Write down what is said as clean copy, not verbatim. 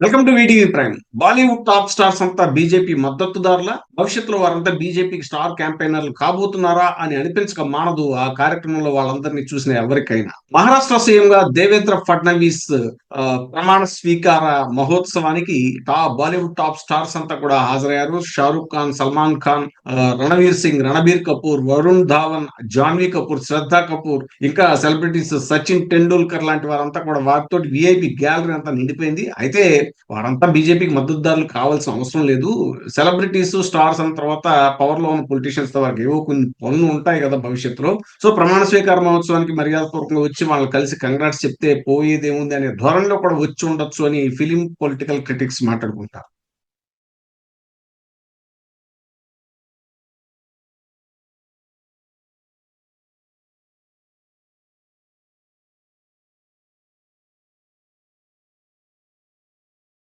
Welcome to VTV prime. Bollywood top stars అంతా BJP మద్దతుదారుల, భవిష్యత్తులో వారంతా బీజేపీకి స్టార్ క్యాంపెయినర్లు కాబోతున్నారా అని అనిపించక మానదు ఆ కార్యక్రమంలో వాళ్ళందరినీ చూసిన ఎవరికైనా. మహారాష్ట్ర సీఎంగా దేవేంద్ర ఫడ్నవీస్ ప్రమాణ స్వీకార మహోత్సవానికి బాలీవుడ్ టాప్ స్టార్స్ అంతా కూడా హాజరయ్యారు. షారూక్ ఖాన్, సల్మాన్ ఖాన్, రణవీర్ సింగ్, రణబీర్ కపూర్, వరుణ్ ధావన్, జాన్వీ కపూర్, శ్రద్ధా కపూర్, ఇంకా సెలబ్రిటీస్ సచిన్ టెండూల్కర్ లాంటి వారంతా కూడా వారితో విఐపి గ్యాలరీ అంతా నిండిపోయింది. అయితే వారంతా బీజేపీకి మద్దతుదారులు కావాల్సిన అవసరం లేదు. సెలబ్రిటీస్, స్టార్స్ అన్న తర్వాత పవర్ లో ఉన్న పొలిటీషియన్స్ తో వారికి ఏవో కొన్ని పనులు ఉంటాయి కదా భవిష్యత్తులో. సో ప్రమాణ స్వీకార మహోత్సవానికి మర్యాదపూర్వకంగా వచ్చి వాళ్ళు కలిసి కంగ్రాట్స్ చెప్తే పోయేదేముంది అనే ధోరణిలో కూడా వచ్చి ఉండొచ్చు అని ఫిలిం పొలిటికల్ క్రిటిక్స్ మాట్లాడుకుంటారు.